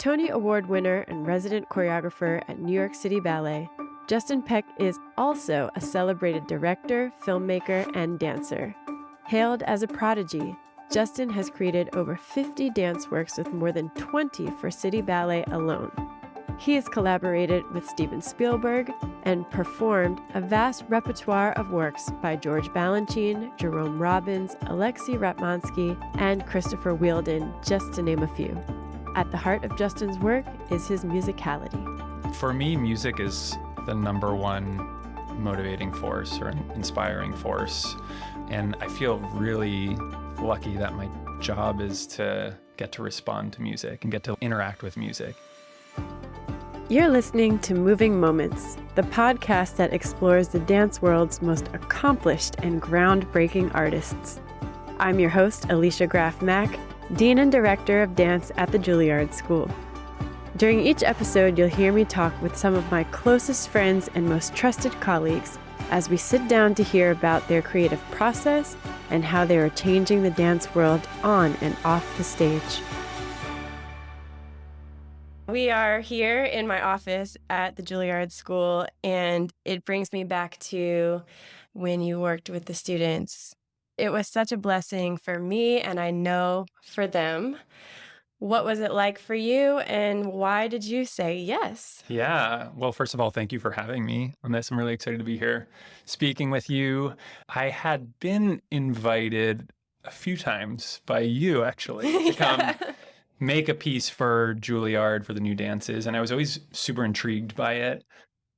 Tony Award winner and resident choreographer at New York City Ballet, Justin Peck is also a celebrated director, filmmaker, and dancer. Hailed as a prodigy, Justin has created over 50 dance works with more than 20 for City Ballet alone. He has collaborated with Stephen Spielberg and performed a vast repertoire of works by George Balanchine, Jerome Robbins, Alexei Ratmansky, and Christopher Wheeldon, just to name a few. At the heart of Justin's work is his musicality. For me, music is the number one motivating force or inspiring force. And I feel really lucky that my job is to get to respond to music and get to interact with music. You're listening to Moving Moments, the podcast that explores the dance world's most accomplished and groundbreaking artists. I'm your host, Alicia Graff-Mack, Dean and Director of Dance at the Juilliard School. During each episode, you'll hear me talk with some of my closest friends and most trusted colleagues as we sit down to hear about their creative process and how they are changing the dance world on and off the stage. We are here in my office at the Juilliard School, and it brings me back to when you worked with the students. It was such a blessing for me, and I know for them. What was it like for you, and why did you say yes? Yeah. Well, first of all, thank you for having me on this. I'm really excited to be here speaking with you. I had been invited a few times by you, actually, to come make a piece for Juilliard for the new dances. And I was always super intrigued by it.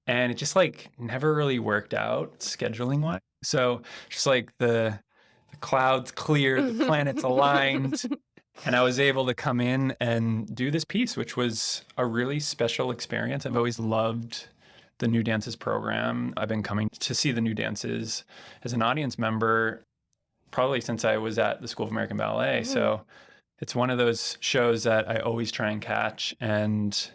And it just never really worked out scheduling wise. So just the clouds cleared, the planets aligned. And I was able to come in and do this piece, which was a really special experience. I've always loved the New Dances program. I've been coming to see the New Dances as an audience member probably since I was at the School of American Ballet. Mm-hmm. So it's one of those shows that I always try and catch. And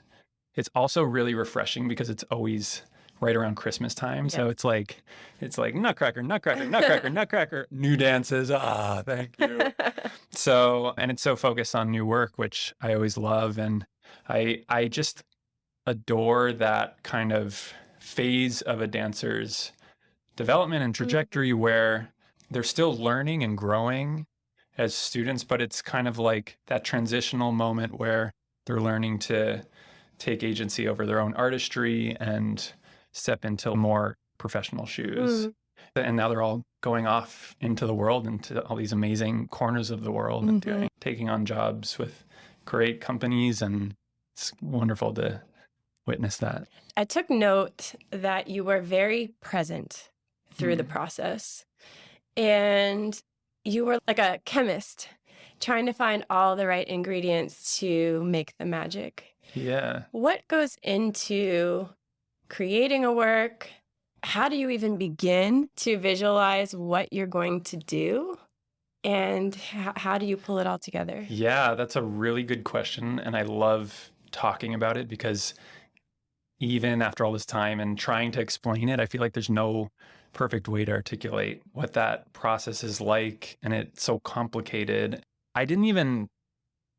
it's also really refreshing because it's always right around Christmas time. Yeah. So it's like nutcracker, nutcracker, nutcracker, nutcracker, new dances. Thank you. So, and it's so focused on new work, which I always love. And I just adore that kind of phase of a dancer's development and trajectory where they're still learning and growing as students, but it's kind of like that transitional moment where they're learning to take agency over their own artistry and step into more professional shoes. And now they're all going off into the world, into all these amazing corners of the world, and taking on jobs with great companies. And it's wonderful to witness that. I took note that you were very present through the process. And you were like a chemist trying to find all the right ingredients to make the magic. Yeah. What goes into creating a work? How do you even begin to visualize what you're going to do? And how do you pull it all together? Yeah, that's a really good question. And I love talking about it because even after all this time and trying to explain it, I feel like there's no perfect way to articulate what that process is like. And it's so complicated. I didn't even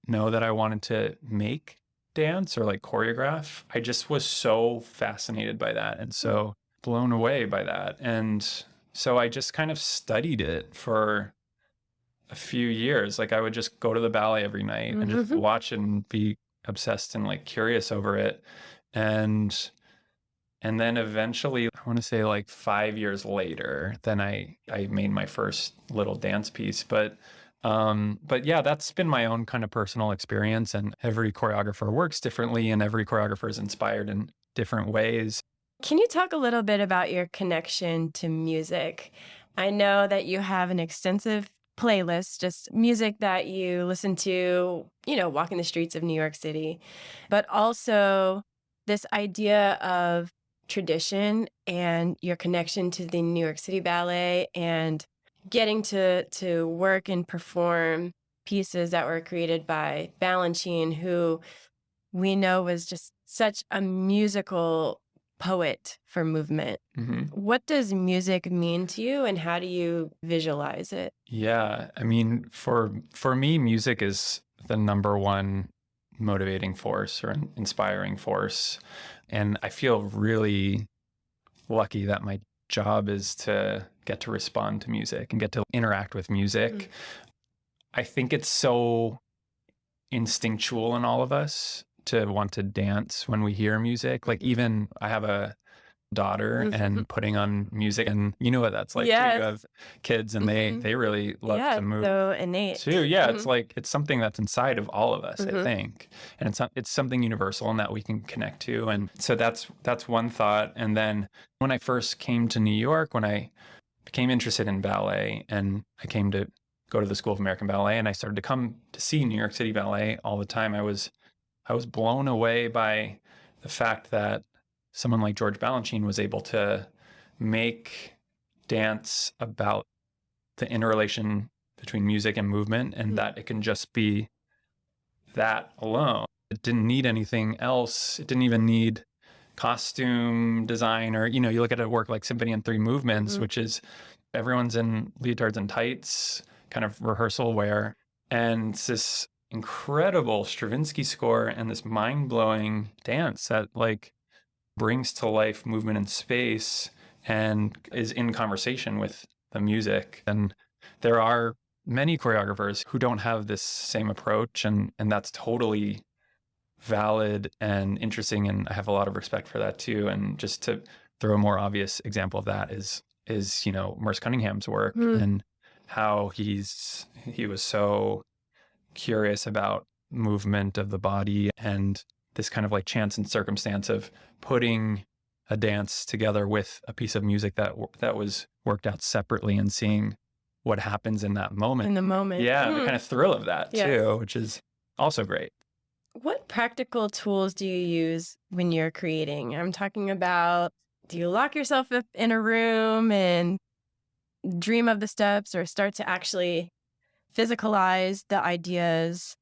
know that I wanted to make dance or choreograph. I just was so fascinated by that and so blown away by that. And so I just kind of studied it for a few years. I would just go to the ballet every night and just watch it and be obsessed and curious over it. And then eventually, I want to say 5 years later, then I made my first little dance piece. But yeah, that's been my own kind of personal experience. And every choreographer works differently and every choreographer is inspired in different ways. Can you talk a little bit about your connection to music? I know that you have an extensive playlist, just music that you listen to, walking the streets of New York City, but also this idea of tradition and your connection to the New York City Ballet and getting to work and perform pieces that were created by Balanchine, who we know was just such a musical poet for movement. What does music mean to you and how do you visualize it? Yeah, I mean, for me, music is the number one motivating force or an inspiring force. And I feel really lucky that my job is to get to respond to music and get to interact with music. I think it's so instinctual in all of us to want to dance when we hear music. Like, even I have a daughter, and putting on music, and you know what that's like too. Yes. You have kids, and they really love Yeah, to move so innate. too. Yeah, it's like, it's something that's inside of all of us, I think, and it's something universal and that we can connect to. And so that's one thought. And then when I first came to New York, when I became interested in ballet, and I came to go to the School of American Ballet, and I started to come to see New York City Ballet all the time, I was blown away by the fact that someone like George Balanchine was able to make dance about the interrelation between music and movement, and that it can just be that alone. It didn't need anything else. It didn't even need costume design, or, you look at a work like Symphony in Three Movements, which is everyone's in leotards and tights, kind of rehearsal wear. And it's this incredible Stravinsky score and this mind-blowing dance that like brings to life movement in space and is in conversation with the music. And there are many choreographers who don't have this same approach, and that's totally valid and interesting, and I have a lot of respect for that too. And just to throw a more obvious example of that is Merce Cunningham's work, and how he was so curious about movement of the body, and this kind of like chance and circumstance of putting a dance together with a piece of music that was worked out separately, and seeing what happens in that moment. In the moment. Yeah, the kind of thrill of that too, which is also great. What practical tools do you use when you're creating? I'm talking about, do you lock yourself up in a room and dream of the steps, or start to actually physicalize the ideas?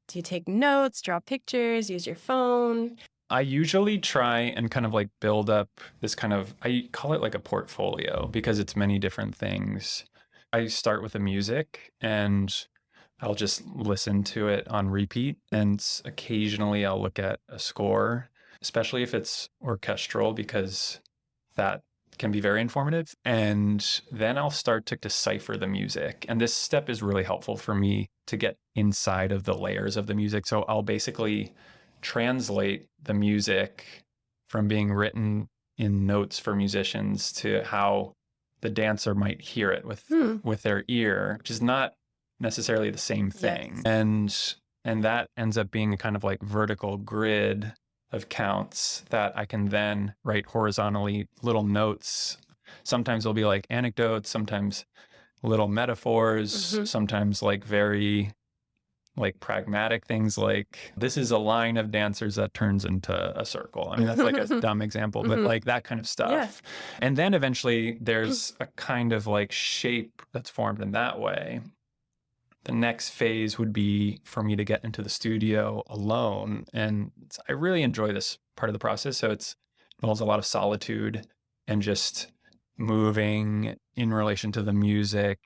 Do you take notes, draw pictures, use your phone? I usually try and kind of like build up this kind of, I call it like a portfolio, because it's many different things. I start with the music, and I'll just listen to it on repeat. And occasionally I'll look at a score, especially if it's orchestral, because that can be very informative. And then I'll start to decipher the music. And this step is really helpful for me to get inside of the layers of the music. So I'll basically translate the music from being written in notes for musicians to how the dancer might hear it with their ear, which is not necessarily the same thing. Yes. And that ends up being a kind of like vertical grid of counts that I can then write horizontally little notes. Sometimes they'll be like anecdotes, sometimes little metaphors, sometimes like very like pragmatic things, like this is a line of dancers that turns into a circle. I mean, that's like a dumb example, but like that kind of stuff. Yeah. And then eventually there's a kind of like shape that's formed in that way. The next phase would be for me to get into the studio alone. And I really enjoy this part of the process. So it involves a lot of solitude and just moving in relation to the music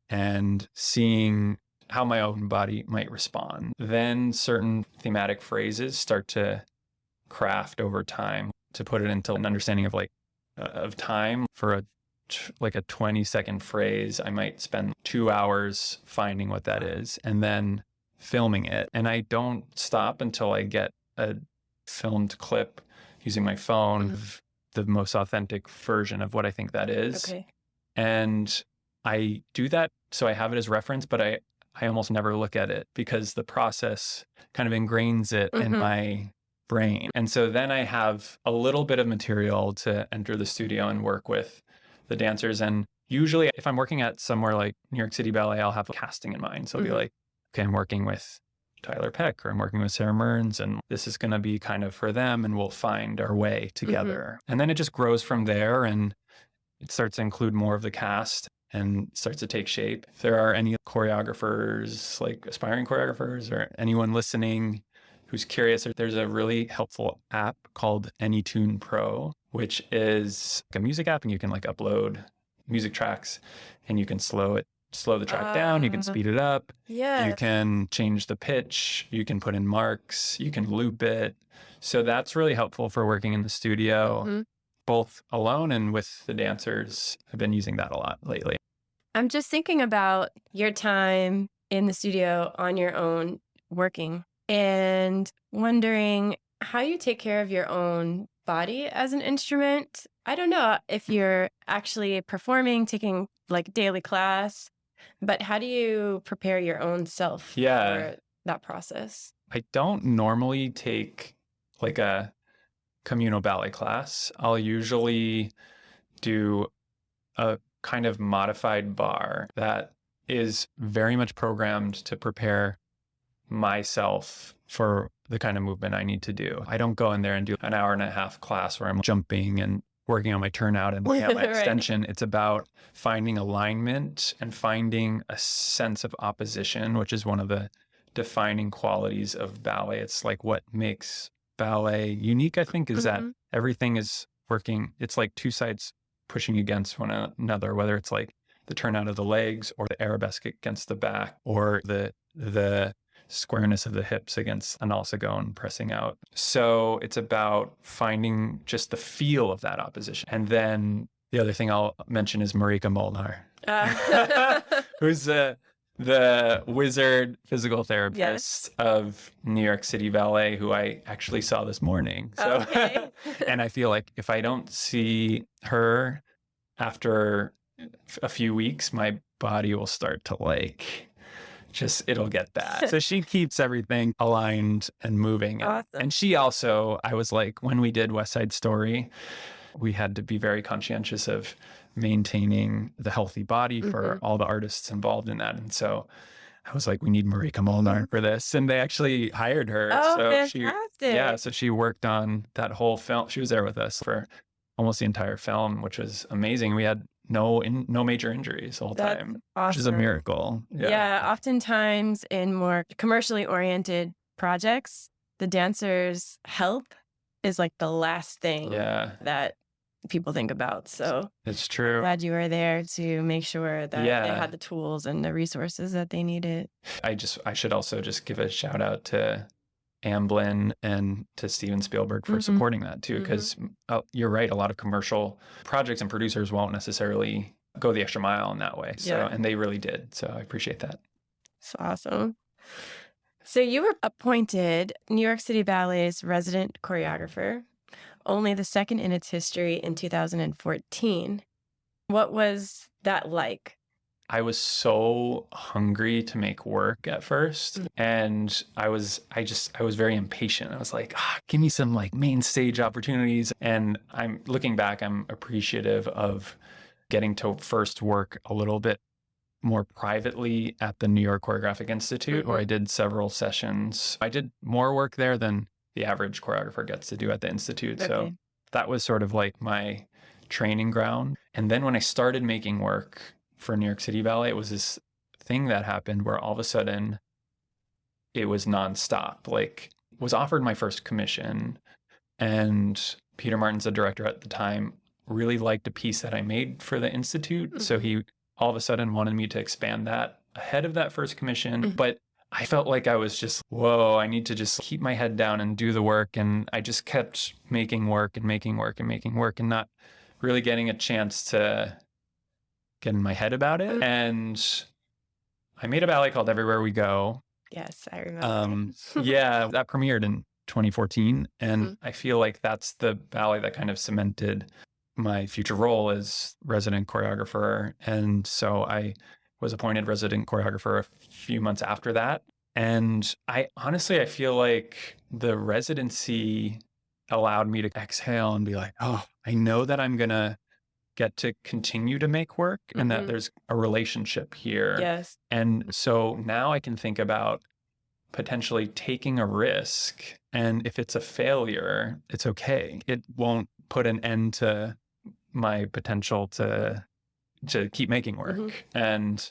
and seeing how my own body might respond. Then certain thematic phrases start to craft over time to put it into an understanding of like of time. For a 20-second phrase, I might spend 2 hours finding what that is and then filming it. And I don't stop until I get a filmed clip using my phone of the most authentic version of what I think that is. Okay. And I do that so I have it as reference, but I almost never look at it because the process kind of ingrains it in my brain. And so then I have a little bit of material to enter the studio and work with the dancers. And usually if I'm working at somewhere like New York City Ballet, I'll have a casting in mind. So I'll be like, okay, I'm working with Tyler Peck, or I'm working with Sarah Mearns, and this is going to be kind of for them, and we'll find our way together. And then it just grows from there, and it starts to include more of the cast and starts to take shape. If there are any choreographers, like aspiring choreographers, or anyone listening who's curious, there's a really helpful app called Anytune Pro, which is a music app, and you can like upload music tracks and you can slow it slow the track down, you can speed it up, you Yeah. can change the pitch, you can put in marks, you can loop it. So that's really helpful for working in the studio, Mhm. both alone and with the dancers. I've been using that a lot lately. I'm just thinking about your time in the studio on your own working and wondering how you take care of your own body as an instrument. I don't know if you're actually performing, taking like daily class, but how do you prepare your own self Yeah. for that process? I don't normally take like a communal ballet class. I'll usually do a kind of modified bar that is very much programmed to prepare myself for the kind of movement I need to do. I don't go in there and do an hour and a half class where I'm jumping and working on my turnout and looking at my Right. extension. It's about finding alignment and finding a sense of opposition, which is one of the defining qualities of ballet. It's like what makes ballet unique, I think, is that everything is working. It's like two sides pushing against one another, whether it's like the turnout of the legs or the arabesque against the back or the squareness of the hips against an alsagon pressing out. So it's about finding just the feel of that opposition. And then the other thing I'll mention is Marika Molnar, who's the wizard physical therapist of New York City Ballet, who I actually saw this morning. So, Okay. and I feel like if I don't see her after a few weeks, my body will start to like, it'll get bad. So she keeps everything aligned and moving. Awesome. And she also, I was like, when we did West Side Story, we had to be very conscientious of maintaining the healthy body for all the artists involved in that. And so I was like, we need Marika Molnar for this. And they actually hired her. Oh, so fantastic. so she worked on that whole film. She was there with us for almost the entire film, which was amazing. We had no major injuries the whole time, Awesome. which is a miracle. Yeah, oftentimes in more commercially oriented projects, the dancer's health is like the last thing that people think about. So it's true. Glad you were there to make sure that they had the tools and the resources that they needed. I should also just give a shout out to Amblin and to Stephen Spielberg for supporting that too, because you're right, a lot of commercial projects and producers won't necessarily go the extra mile in that way. So and they really did. So I appreciate that. It's awesome. So you were appointed New York City Ballet's resident choreographer, only the second in its history in 2014. What was that like? I was so hungry to make work at first. And I was very impatient. I was like, give me some like main stage opportunities. And I'm looking back, I'm appreciative of getting to first work a little bit more privately at the New York Choreographic Institute, where I did several sessions. I did more work there than the average choreographer gets to do at the Institute. So that was sort of like my training ground. And then when I started making work for New York City Ballet, it was this thing that happened where all of a sudden it was nonstop. Like, was offered my first commission, and Peter Martin's the director at the time, really liked a piece that I made for the Institute. So he all of a sudden wanted me to expand that ahead of that first commission. But I felt like I was just, whoa, I need to just keep my head down and do the work. And I just kept making work and making work and making work and not really getting a chance to get in my head about it. And I made a ballet called Everywhere We Go. Yes, I remember. That premiered in 2014. And I feel like that's the ballet that kind of cemented my future role as resident choreographer. And so I was appointed resident choreographer a few months after that. And I feel like the residency allowed me to exhale and be like, oh, I know that I'm going to get to continue to make work and that there's a relationship here. Yes. And so now I can think about potentially taking a risk. And if it's a failure, it's okay. It won't put an end to my potential to keep making work. And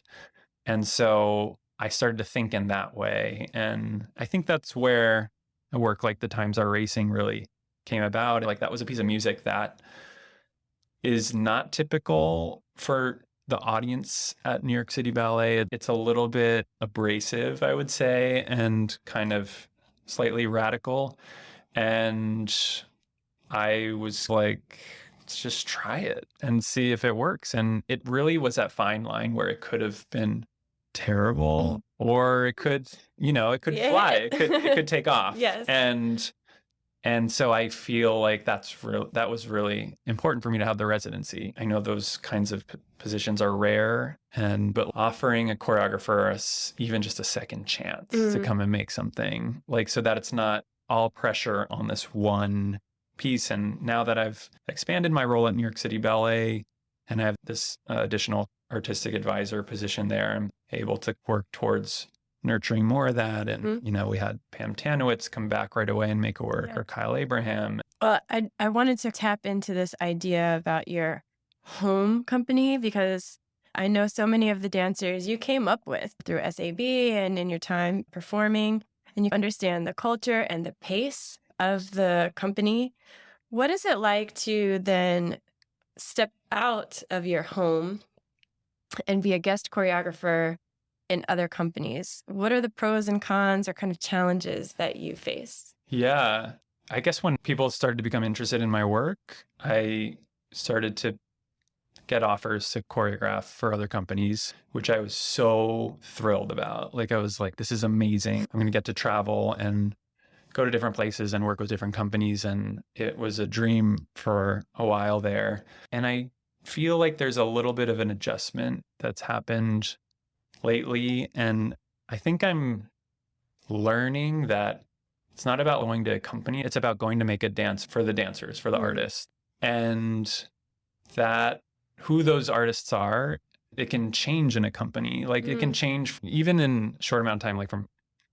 so I started to think in that way. And I think that's where a work like The Times Are Racing really came about. Like, that was a piece of music that is not typical for the audience at New York City Ballet, it's a little bit abrasive, I would say, and kind of slightly radical. And I was like, let's just try it and see if it works. And it really was that fine line where it could have been terrible, or it could, it could fly. It could take off. Yes. And so I feel like that was really important for me to have the residency. I know those kinds of positions are rare, but offering a choreographer even just a second chance to come and make something, like, so that it's not all pressure on this one piece. And now that I've expanded my role at New York City Ballet and I have this additional artistic advisor position there, I'm able to work towards nurturing more of that. And, we had Pam Tanowitz come back right away and make a work, or Kyle Abraham. Well, I wanted to tap into this idea about your home company, because I know so many of the dancers you came up with through SAB and in your time performing, and you understand the culture and the pace of the company. What is it like to then step out of your home and be a guest choreographer in other companies? What are the pros and cons or kind of challenges that you face? Yeah, I guess when people started to become interested in my work, I started to get offers to choreograph for other companies, which I was so thrilled about. Like, I was like, this is amazing. I'm going to get to travel and go to different places and work with different companies. And it was a dream for a while there. And I feel like there's a little bit of an adjustment that's happened lately. And I think I'm learning that it's not about going to a company. It's about going to make a dance for the dancers, for the artists. And that who those artists are, it can change in a company. Like, it can change even in a short amount of time, like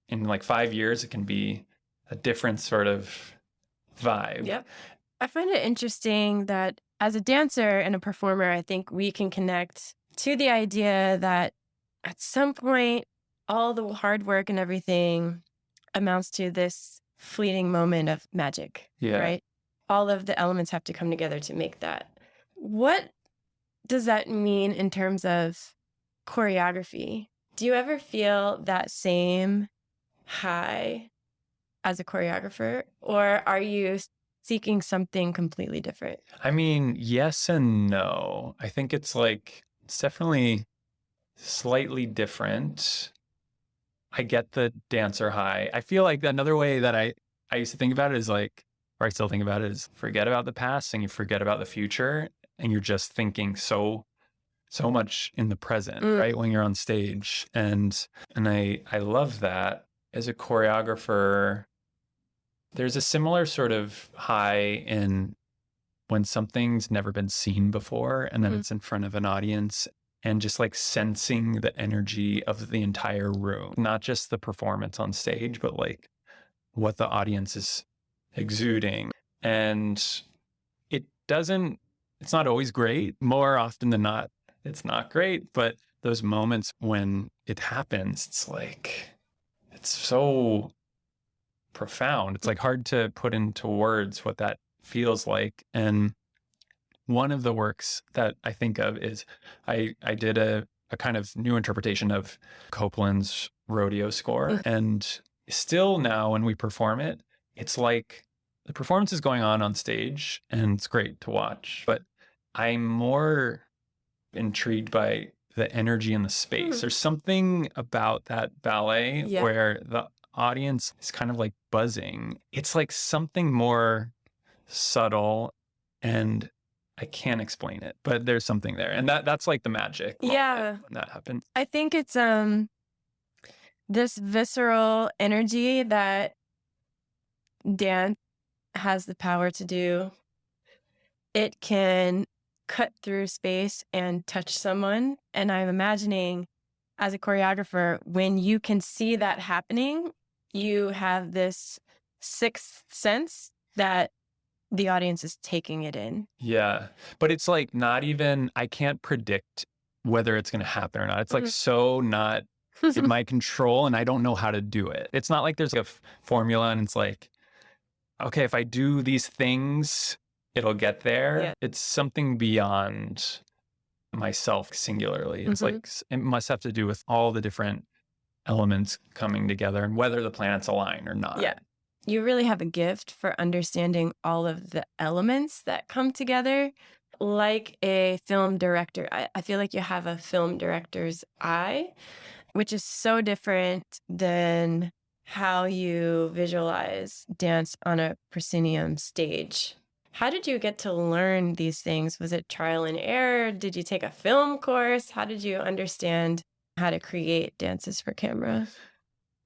in 5 years, it can be a different sort of vibe. Yep. I find it interesting that as a dancer and a performer, I think we can connect to the idea that at some point, all the hard work and everything amounts to this fleeting moment of magic, right? All of the elements have to come together to make that. What does that mean in terms of choreography? Do you ever feel that same high as a choreographer, or are you seeking something completely different? I mean, yes and no. I think it's definitely slightly different. I get the dancer high. I feel like another way that I used to think about it is or I still think about it, is forget about the past and you forget about the future, and you're just thinking so much in the present, right? When you're on stage. And I love that. As a choreographer, there's a similar sort of high in when something's never been seen before, and then it's in front of an audience, and just sensing the energy of the entire room, not just the performance on stage, but what the audience is exuding. And it's not always great. More often than not, it's not great. But those moments when it happens, it's so profound. It's hard to put into words what that feels like. And one of the works that I think of is I did a kind of new interpretation of Copland's Rodeo score. And still now when we perform it, it's like the performance is going on stage and it's great to watch. But I'm more intrigued by the energy in the space. There's something about that ballet where the audience is kind of buzzing. It's something more subtle, and I can't explain it, but there's something there. And that's the magic when that happens. I think it's this visceral energy that dance has the power to do. It can cut through space and touch someone. And I'm imagining, as a choreographer, when you can see that happening, you have this sixth sense that the audience is taking it in. Yeah. But it's not even, I can't predict whether it's going to happen or not. It's so not in my control, and I don't know how to do it. It's not there's a formula and it's okay, if I do these things, it'll get there. Yeah. It's something beyond myself singularly. It's like, it must have to do with all the different elements coming together and whether the planets align or not. Yeah. You really have a gift for understanding all of the elements that come together, like a film director. I feel like you have a film director's eye, which is so different than how you visualize dance on a proscenium stage. How did you get to learn these things? Was it trial and error? Did you take a film course? How did you understand how to create dances for camera?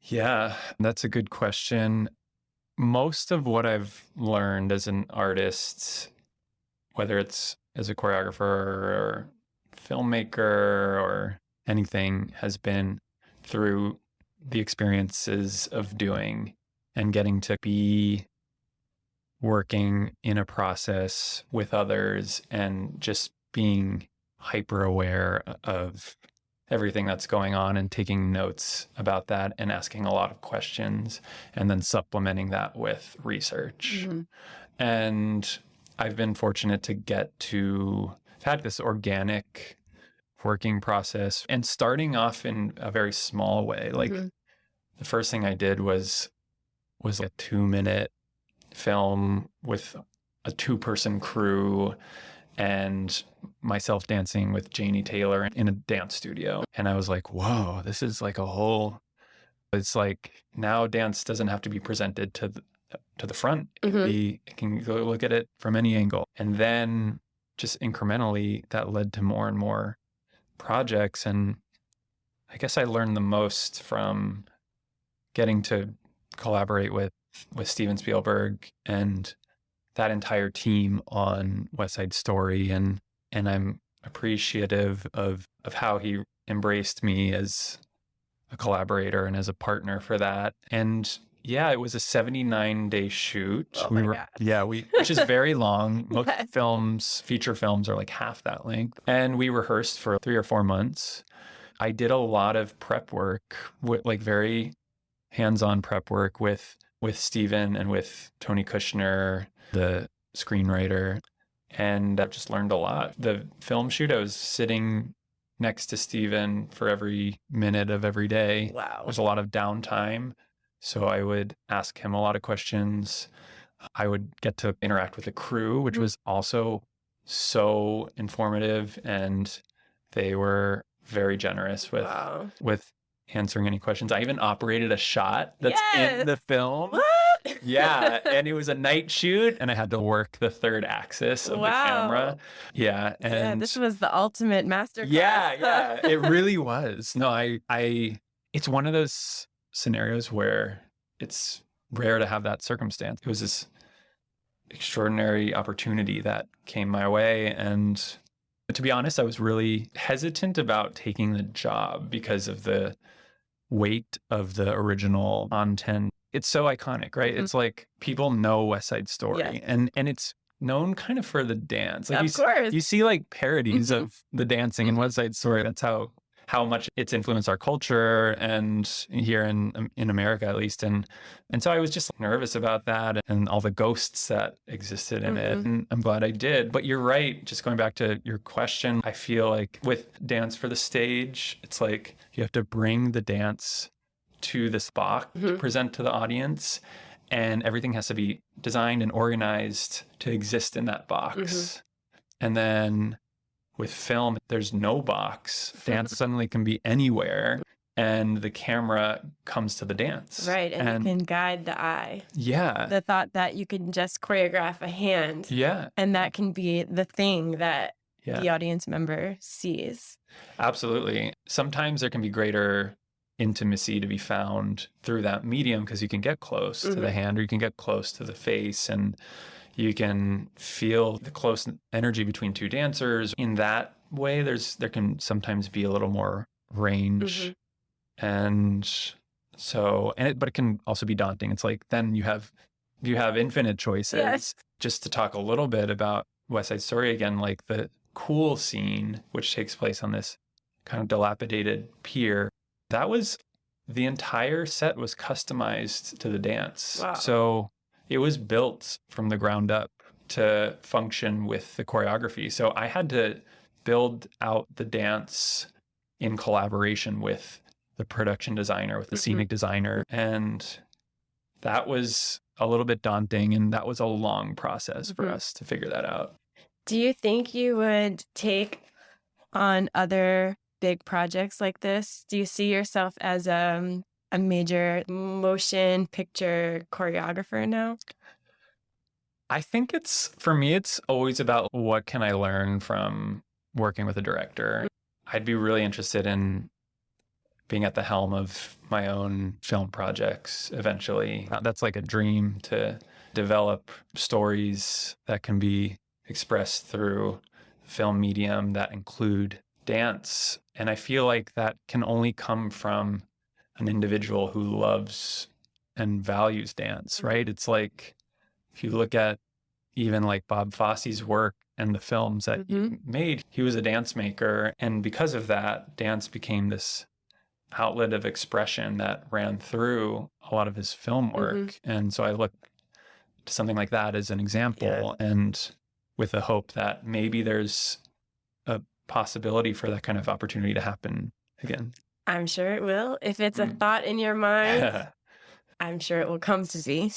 Yeah, that's a good question. Most of what I've learned as an artist, whether it's as a choreographer or filmmaker or anything, has been through the experiences of doing and getting to be working in a process with others and just being hyper aware of everything that's going on and taking notes about that and asking a lot of questions and then supplementing that with research. And I've been fortunate to I've had this organic working process and starting off in a very small way. Like the first thing I did was a 2-minute film with a 2-person crew and myself dancing with Janie Taylor in a dance studio. And I was like, whoa, this is like it's like now dance doesn't have to be presented to the front. It can go look at it from any angle. And then just incrementally that led to more and more projects. And I guess I learned the most from getting to collaborate with Stephen Spielberg and that entire team on West Side Story, and I'm appreciative of how he embraced me as a collaborator and as a partner for that. And yeah, it was a 79-day shoot. Oh my God. Which is very long. Most feature films are like half that length. And we rehearsed for 3 or 4 months. I did a lot of prep work, like very hands-on prep work with Stephen and with Tony Kushner, the screenwriter, and I just learned a lot. The film shoot, I was sitting next to Stephen for every minute of every day. Wow. There's a lot of downtime. So I would ask him a lot of questions. I would get to interact with the crew, which was also so informative, and they were very generous with answering any questions. I even operated a shot that's in the film. What? Yeah, and it was a night shoot, and I had to work the third axis of the camera. Yeah, and this was the ultimate masterclass. Yeah, it really was. No, it's one of those scenarios where it's rare to have that circumstance. It was this extraordinary opportunity that came my way, and to be honest, I was really hesitant about taking the job because of the weight of the original content. It's so iconic, right? It's like people know West Side Story, and it's known kind of for the dance. Like of course. You see like parodies of the dancing in West Side Story. That's how much it's influenced our culture and here in America at least. And so I was just nervous about that and all the ghosts that existed in it. And I'm glad I did. But you're right. Just going back to your question, I feel like with dance for the stage, it's like you have to bring the dance to this box to present to the audience. And everything has to be designed and organized to exist in that box. And then with film, there's no box. Dance suddenly can be anywhere, and the camera comes to the dance. Right, and you can guide the eye. Yeah. The thought that you can just choreograph a hand. Yeah. And that can be the thing that the audience member sees. Absolutely. Sometimes there can be greater intimacy to be found through that medium because you can get close to the hand, or you can get close to the face, and you can feel the close energy between two dancers. In that way, there can sometimes be a little more range. And so, but it can also be daunting. It's like, then you have infinite choices. Yes. Just to talk a little bit about West Side Story again, like the cool scene, which takes place on this kind of dilapidated pier, the entire set was customized to the dance. Wow. So it was built from the ground up to function with the choreography. So I had to build out the dance in collaboration with the production designer, with the scenic designer. And that was a little bit daunting, and that was a long process for us to figure that out. Do you think you would take on other big projects like this? Do you see yourself as a major motion picture choreographer now? I think for me, it's always about what can I learn from working with a director. I'd be really interested in being at the helm of my own film projects eventually. That's like a dream, to develop stories that can be expressed through film medium that include dance. And I feel like that can only come from an individual who loves and values dance, right? It's like, if you look at even like Bob Fosse's work and the films that he made, he was a dance maker. And because of that, dance became this outlet of expression that ran through a lot of his film work. And so I look to something like that as an example, and with a hope that maybe there's a possibility for that kind of opportunity to happen again. I'm sure it will. If it's a thought in your mind, I'm sure it will come to be.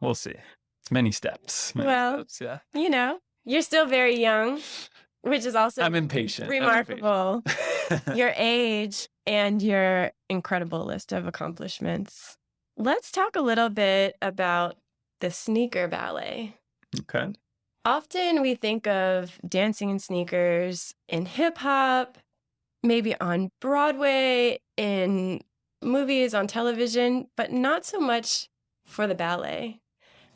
We'll see. It's many steps. Yeah. You know, you're still very young, which is also I'm impatient. Remarkable. Your age and your incredible list of accomplishments. Let's talk a little bit about the sneaker ballet. Okay. Often we think of dancing in sneakers in hip hop, maybe on Broadway, in movies, on television, but not so much for the ballet.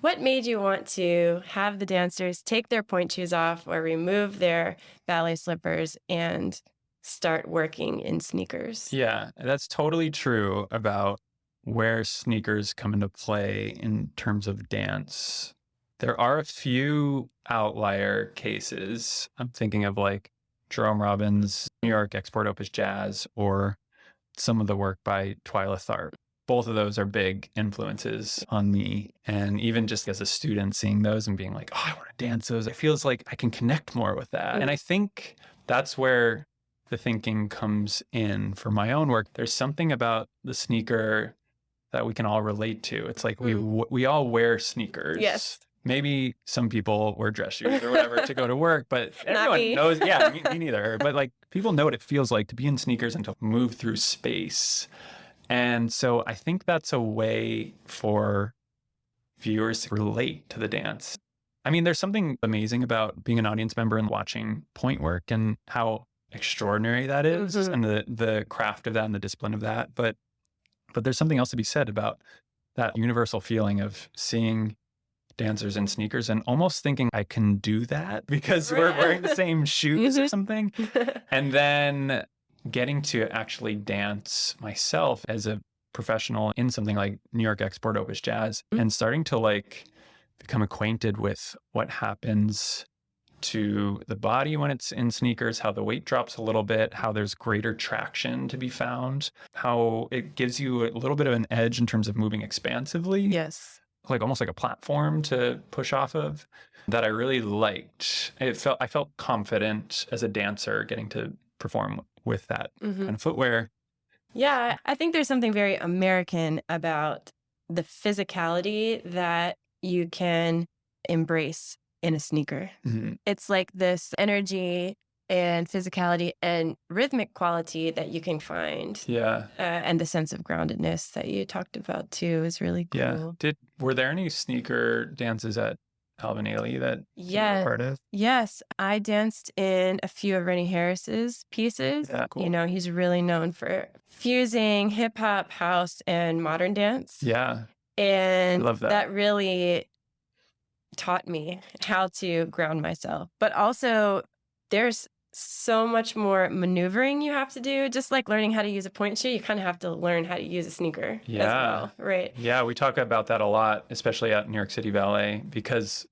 What made you want to have the dancers take their pointe shoes off or remove their ballet slippers and start working in sneakers? Yeah, that's totally true about where sneakers come into play in terms of dance. There are a few outlier cases. I'm thinking of like Jerome Robbins' New York Export Opus Jazz, or some of the work by Twyla Tharp. Both of those are big influences on me. And even just as a student, seeing those and being like, oh, I want to dance those, it feels like I can connect more with that. And I think that's where the thinking comes in for my own work. There's something about the sneaker that we can all relate to. It's like we all wear sneakers. Yes. Maybe some people wear dress shoes or whatever to go to work, but everyone knows. Yeah, me neither. But like, people know what it feels like to be in sneakers and to move through space. And so I think that's a way for viewers to relate to the dance. I mean, there's something amazing about being an audience member and watching point work and how extraordinary that is, and the craft of that and the discipline of that. But there's something else to be said about that universal feeling of seeing dancers in sneakers and almost thinking I can do that because we're wearing the same shoes or something. And then getting to actually dance myself as a professional in something like New York Export Opus Jazz, and starting to like become acquainted with what happens to the body when it's in sneakers, how the weight drops a little bit, how there's greater traction to be found, how it gives you a little bit of an edge in terms of moving expansively. Yes. Like almost like a platform to push off of, that I really liked. I felt confident as a dancer getting to perform with that kind of footwear. Yeah, I think there's something very American about the physicality that you can embrace in a sneaker. It's like this energy and physicality and rhythmic quality that you can find. Yeah. And the sense of groundedness that you talked about too is really cool. Yeah. Were there any sneaker dances at Alvin Ailey that you were part of? Yes. I danced in a few of Rennie Harris's pieces. Yeah, cool. You know, he's really known for fusing hip hop, house, and modern dance. Yeah. And I love that. That really taught me how to ground myself. But also, there's so much more maneuvering you have to do. Just like learning how to use a point shoe, you kind of have to learn how to use a sneaker as well, right? Yeah, we talk about that a lot, especially at New York City Ballet, because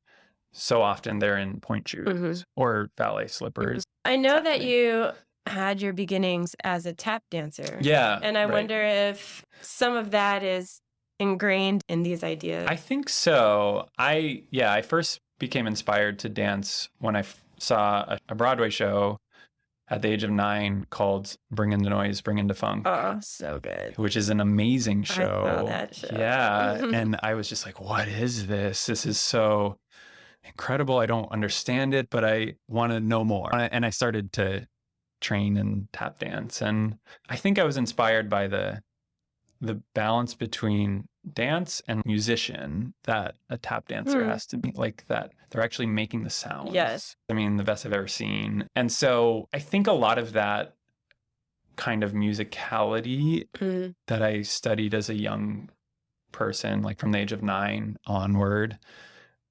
so often they're in point shoes or ballet slippers. I know that you had your beginnings as a tap dancer. Yeah. And I wonder if some of that is ingrained in these ideas. I think so. I first became inspired to dance when I saw a Broadway show at the age of 9 called Bring in the Noise, Bring in the Funk. Oh, so good. Which is an amazing show. I saw that show. Yeah. And I was just like, what is this? This is so incredible. I don't understand it, but I want to know more. And I started to train in tap dance. And I think I was inspired by the balance between dance and musician that a tap dancer has to be, like that they're actually making the sounds. Yes. I mean, the best I've ever seen. And so I think a lot of that kind of musicality that I studied as a young person, like from the age of 9 onward,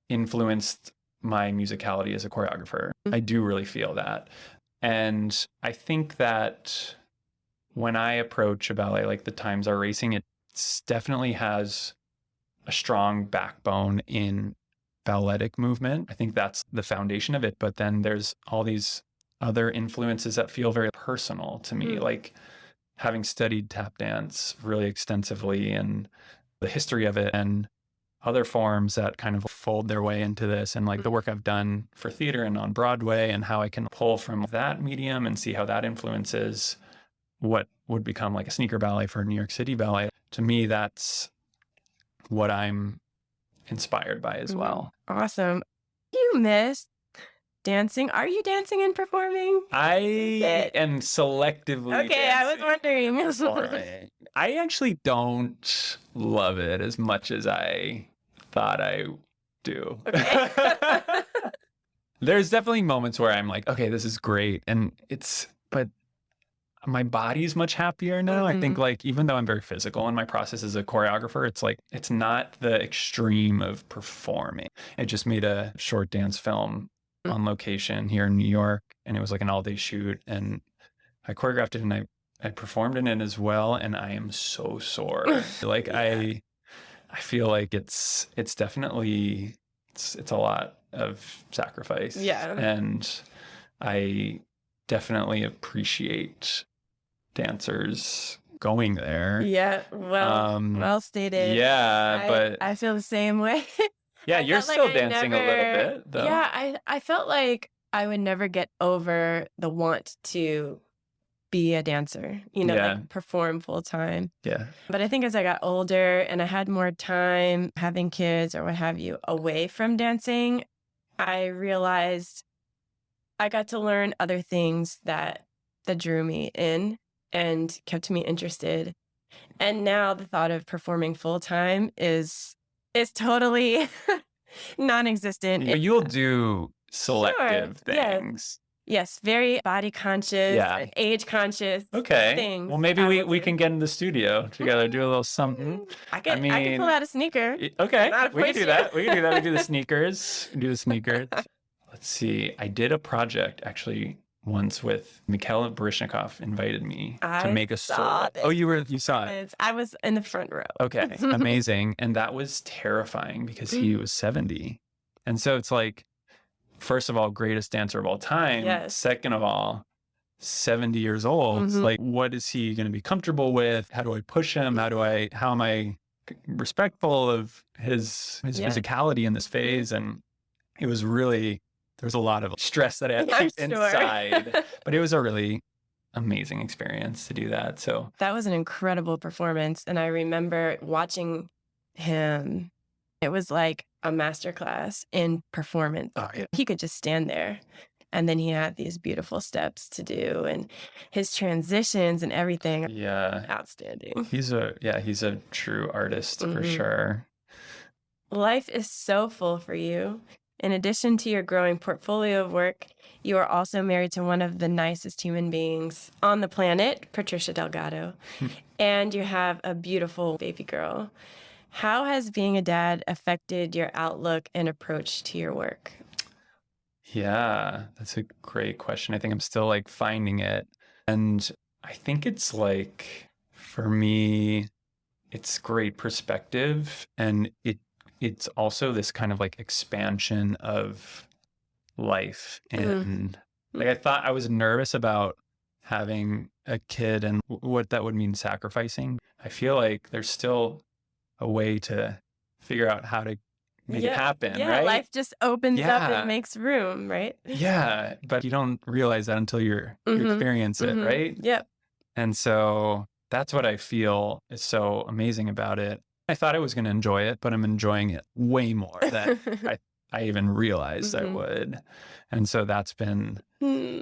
influenced my musicality as a choreographer. I do really feel that. And I think that when I approach a ballet like The Times Are Racing, it definitely has a strong backbone in balletic movement. I think that's the foundation of it. But then there's all these other influences that feel very personal to me, like having studied tap dance really extensively and the history of it and other forms that kind of fold their way into this, and like the work I've done for theater and on Broadway and how I can pull from that medium and see how that influences what would become like a sneaker ballet for New York City Ballet. To me, that's what I'm inspired by as well. Awesome. You miss dancing. Are you dancing and performing? I am selectively Okay, I was wondering. wondering. I actually don't love it as much as I thought I do. Okay. There's definitely moments where I'm like, okay, this is great. But my body's much happier now. I think like, even though I'm very physical in my process as a choreographer, it's like, it's not the extreme of performing. I just made a short dance film on location here in New York, and it was like an all-day shoot, and I choreographed it and I performed in it as well, and I am so sore. Like I feel like it's definitely it's a lot of sacrifice. Yeah. And I definitely appreciate dancers going there. Yeah, well stated. Yeah, but I feel the same way. yeah, I you're felt still like I dancing a little never- bit, though. Yeah, I felt like I would never get over the want to be a dancer, Yeah. like perform full time. Yeah. But I think as I got older and I had more time having kids or what have you away from dancing, I realized I got to learn other things that drew me in and kept me interested. And now the thought of performing full time is totally non-existent. But you'll do selective Sure, yeah. things. Yes, very body conscious, Yeah. age conscious. Okay. Things Well, maybe I we will do. can get in the studio together, do a little something. I can mean, pull out a sneaker. Okay, Not a we can do issue. that. We can do that. We do the sneakers. We do the sneakers. Let's see. I did a project actually once with Mikhail Baryshnikov invited me to I make a saw solo. Oh, you saw it. I was in the front row. Okay, amazing. And that was terrifying because he was 70. And so it's like, first of all, greatest dancer of all time. Yes. Second of all, 70 years old. Like, what is he going to be comfortable with? How do I push him? How am I respectful of his physicality in this phase? And it was really, there was a lot of stress that I had to keep inside, but it was a really amazing experience to do that. So That was an incredible performance. And I remember watching him. It was like a masterclass in performance. Oh, yeah. He could just stand there. And then he had these beautiful steps to do and his transitions and everything. yeah, Outstanding. he's a true artist for sure. Life is so full for you. In addition to your growing portfolio of work, you are also married to one of the nicest human beings on the planet, Patricia Delgado, and you have a beautiful baby girl. How has being a dad affected your outlook and approach to your work? Yeah, that's a great question. I think I'm still like finding it. And I think it's like, for me, it's great perspective. And it's also this kind of like expansion of life. And like, I was nervous about having a kid and what that would mean sacrificing. I feel like there's still a way to figure out how to make it happen, Yeah, right? life just opens up Yeah. and makes room, right? Yeah, but you don't realize that until you experience it, right? Yep. And so that's what I feel is so amazing about it. I thought I was going to enjoy it, but I'm enjoying it way more than I even realized I would. And so that's been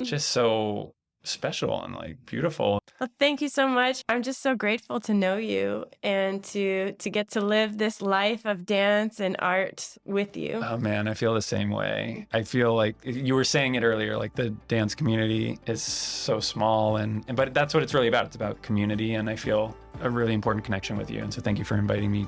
just so special and like beautiful. Well, thank you so much. I'm just so grateful to know you and to get to live this life of dance and art with you. Oh man, I feel the same way. I feel like you were saying it earlier, like the dance community is so small but that's what it's really about. It's about community, and I feel a really important connection with you. And so thank you for inviting me.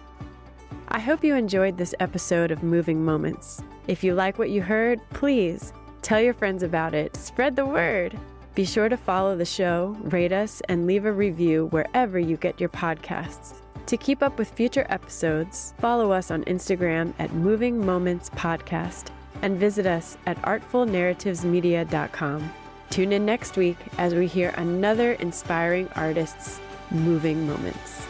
I hope you enjoyed this episode of Moving Moments. If you like what you heard, please tell your friends about it. Spread the word. Be sure to follow the show, rate us, and leave a review wherever you get your podcasts. To keep up with future episodes, follow us on Instagram at Moving Moments Podcast and visit us at artfulnarrativesmedia.com. Tune in next week as we hear another inspiring artist's moving moments.